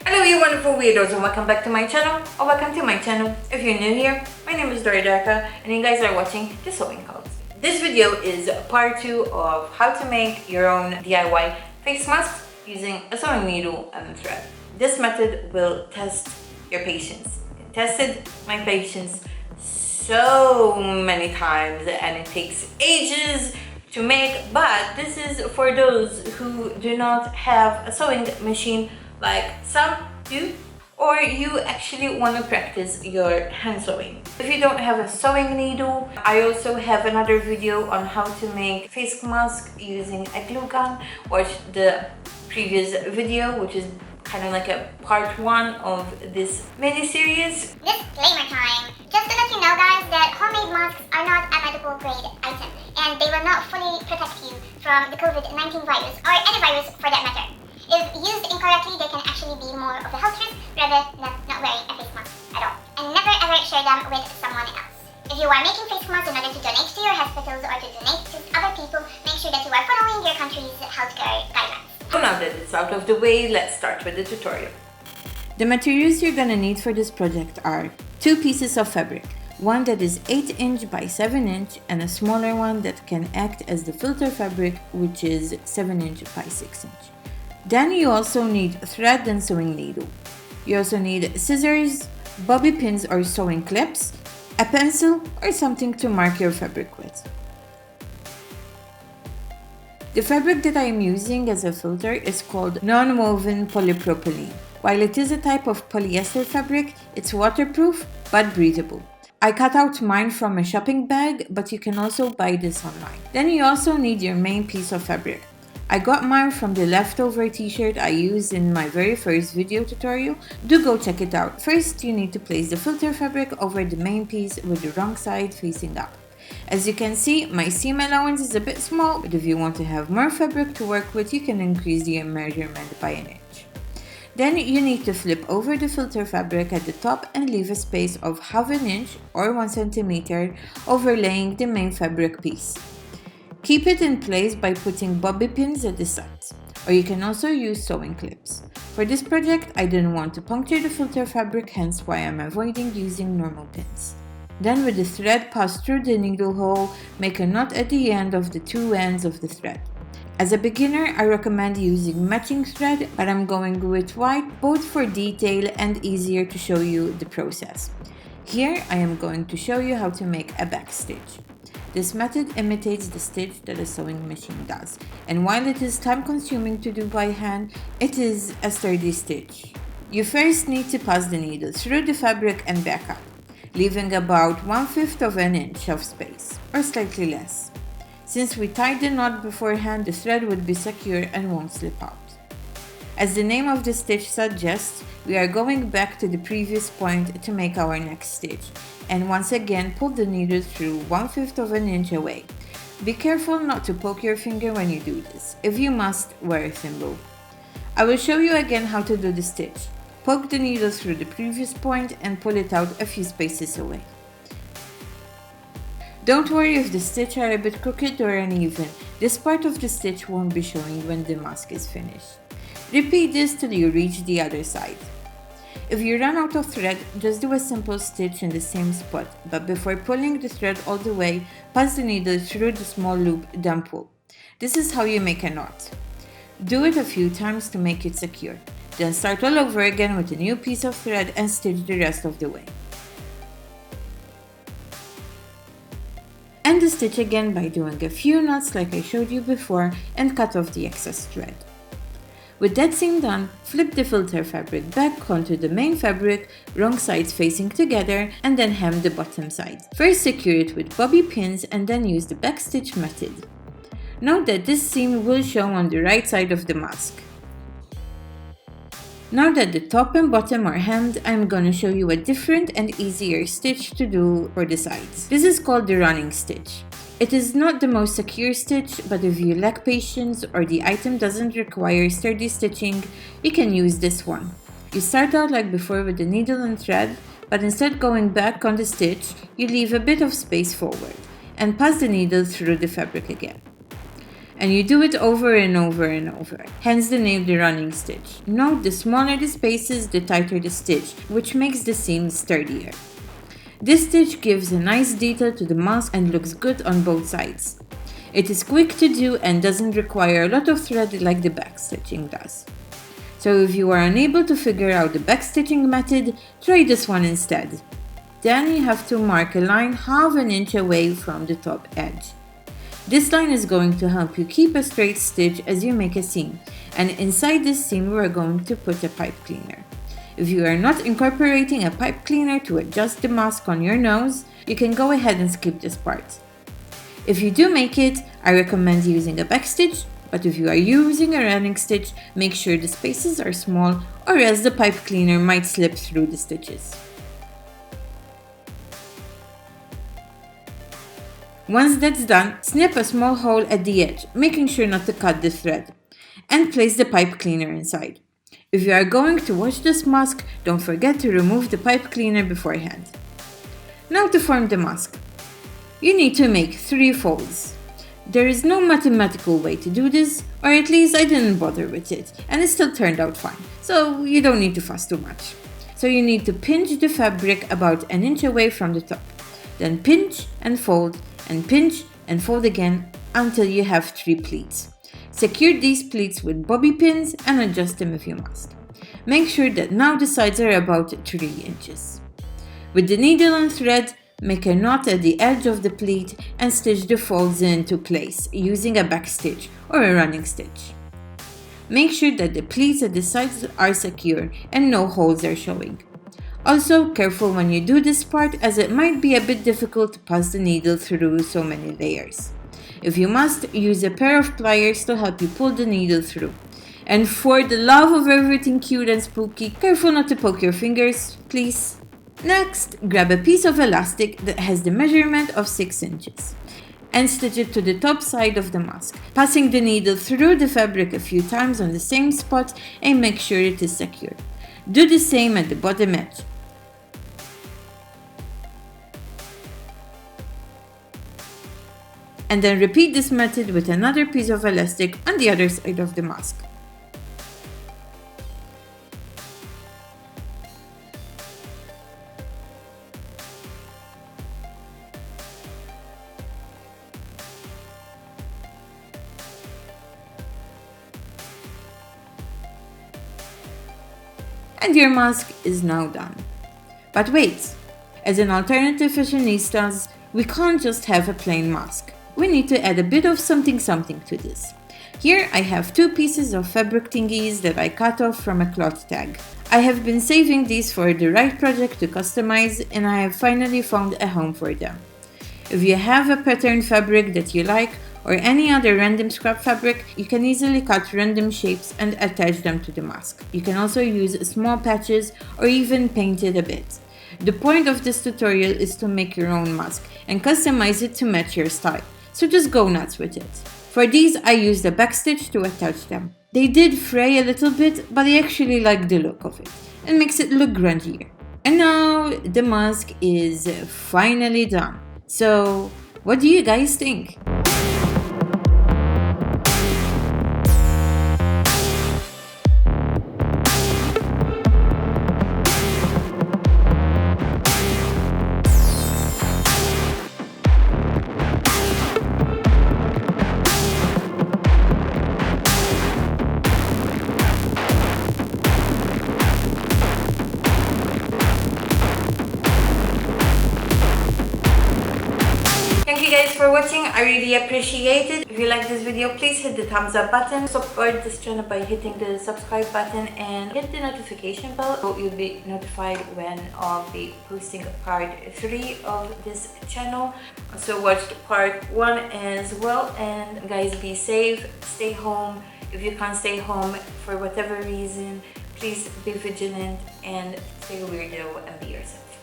Hello you wonderful weirdos and welcome back to my channel, or welcome to my channel if you're new here. My name is Doridarka and you guys are watching the sewing calls. This video is part 2 of how to make your own DIY face mask using a sewing needle and thread. This method will test your patience. It tested my patience so many times and it takes ages to make, but this is for those who do not have a sewing machine like some do, or you actually want to practice your hand sewing. If you don't have a sewing needle, I also have another video on how to make face mask using a glue gun. Watch the previous video, which is kind of like a part 1 of this mini-series. Disclaimer time! Just to let you know guys that homemade masks are not a medical grade item and they will not fully protect you from the COVID-19 virus or any virus for that matter. If used incorrectly, they can actually be more of a health risk rather than not wearing a face mask at all. And never ever share them with someone else. If you are making face masks in order to donate to your hospitals or to donate to other people, make sure that you are following your country's healthcare guidelines. So now that it's out of the way, let's start with the tutorial. The materials you're gonna need for this project are 2 pieces of fabric, one that is 8 inch by 7 inch and a smaller one that can act as the filter fabric, which is 7 inch by 6 inch. Then you also need thread and sewing needle. You also need scissors, bobby pins or sewing clips, a pencil or something to mark your fabric with. The fabric that I am using as a filter is called non-woven polypropylene. While it is a type of polyester fabric, it's waterproof but breathable. I cut out mine from a shopping bag, but you can also buy this online. Then you also need your main piece of fabric. I got mine from the leftover t-shirt I used in my very first video tutorial. Do go check it out. First, you need to place the filter fabric over the main piece with the wrong side facing up. As you can see, my seam allowance is a bit small, but if you want to have more fabric to work with, you can increase the measurement by an inch. Then you need to flip over the filter fabric at the top and leave a space of half an inch or 1 centimeter overlaying the main fabric piece. Keep it in place by putting bobby pins at the sides, or you can also use sewing clips. For this project, I didn't want to puncture the filter fabric, hence why I'm avoiding using normal pins. Then with the thread passed through the needle hole, make a knot at the end of the 2 ends of the thread. As a beginner, I recommend using matching thread, but I'm going with white both for detail and easier to show you the process. Here I am going to show you how to make a back stitch. This method imitates the stitch that a sewing machine does, and while it is time consuming to do by hand, it is a sturdy stitch. You first need to pass the needle through the fabric and back up, leaving about 1/5 of an inch of space, or slightly less. Since we tied the knot beforehand, the thread would be secure and won't slip out. As the name of the stitch suggests, we are going back to the previous point to make our next stitch, and once again pull the needle through 1/5 of an inch away. Be careful not to poke your finger when you do this. If you must, wear a thimble. I will show you again how to do the stitch. Poke the needle through the previous point and pull it out a few spaces away. Don't worry if the stitches are a bit crooked or uneven. This part of the stitch won't be showing when the mask is finished. Repeat this till you reach the other side. If you run out of thread, just do a simple stitch in the same spot, but before pulling the thread all the way, pass the needle through the small loop, then pull. This is how you make a knot. Do it a few times to make it secure. Then start all over again with a new piece of thread and stitch the rest of the way. End the stitch again by doing a few knots like I showed you before and cut off the excess thread. With that seam done, flip the filter fabric back onto the main fabric, wrong sides facing together, and then hem the bottom side. First secure it with bobby pins and then use the back stitch method. Note that this seam will show on the right side of the mask. Now that the top and bottom are hemmed, I'm gonna show you a different and easier stitch to do for the sides. This is called the running stitch. It is not the most secure stitch, but if you lack patience or the item doesn't require sturdy stitching, you can use this one. You start out like before with the needle and thread, but instead going back on the stitch, you leave a bit of space forward. and pass the needle through the fabric again. And you do it over and over and over, hence the name the running stitch. Note, the smaller the spaces, the tighter the stitch, which makes the seam sturdier. This stitch gives a nice detail to the mask and looks good on both sides. It is quick to do and doesn't require a lot of thread like the backstitching does. So if you are unable to figure out the backstitching method, try this one instead. Then you have to mark a line half an inch away from the top edge. This line is going to help you keep a straight stitch as you make a seam, and inside this seam we are going to put a pipe cleaner. If you are not incorporating a pipe cleaner to adjust the mask on your nose, you can go ahead and skip this part. If you do make it, I recommend using a backstitch, but if you are using a running stitch, make sure the spaces are small or else the pipe cleaner might slip through the stitches. Once that's done, snip a small hole at the edge, making sure not to cut the thread, and place the pipe cleaner inside. If you are going to wash this mask, don't forget to remove the pipe cleaner beforehand. Now to form the mask. You need to make 3 folds. There is no mathematical way to do this, or at least I didn't bother with it, and it still turned out fine, so you don't need to fuss too much. So you need to pinch the fabric about an inch away from the top, then pinch and fold, and pinch and fold again until you have 3 pleats. Secure these pleats with bobby pins and adjust them if you must. Make sure that now the sides are about 3 inches. With the needle and thread, make a knot at the edge of the pleat and stitch the folds into place using a backstitch or a running stitch. Make sure that the pleats at the sides are secure and no holes are showing. Also, careful when you do this part, as it might be a bit difficult to pass the needle through so many layers. If you must, use a pair of pliers to help you pull the needle through. And for the love of everything cute and spooky, careful not to poke your fingers, please. Next, grab a piece of elastic that has the measurement of 6 inches and stitch it to the top side of the mask, passing the needle through the fabric a few times on the same spot and make sure it is secure. Do the same at the bottom edge. And then repeat this method with another piece of elastic on the other side of the mask. And your mask is now done. But wait! As an alternative fashionistas, we can't just have a plain mask. We need to add a bit of something to this. Here I have 2 pieces of fabric thingies that I cut off from a cloth tag. I have been saving these for the right project to customize, and I have finally found a home for them. If you have a pattern fabric that you like, or any other random scrap fabric, you can easily cut random shapes and attach them to the mask. You can also use small patches or even paint it a bit. The point of this tutorial is to make your own mask and customize it to match your style, so just go nuts with it. For these I used a backstitch to attach them. They did fray a little bit, but I actually like the look of it and makes it look grungier. And now the mask is finally done. So what do you guys think? Thank you guys for watching, I really appreciate it. If you like this video, please hit the thumbs up button. Support this channel by hitting the subscribe button and hit the notification bell so you'll be notified when I'll be posting part 3 of this channel. Also watch part 1 as well, and guys, be safe, stay home. If you can't stay home for whatever reason, please be vigilant and stay weirdo and be yourself.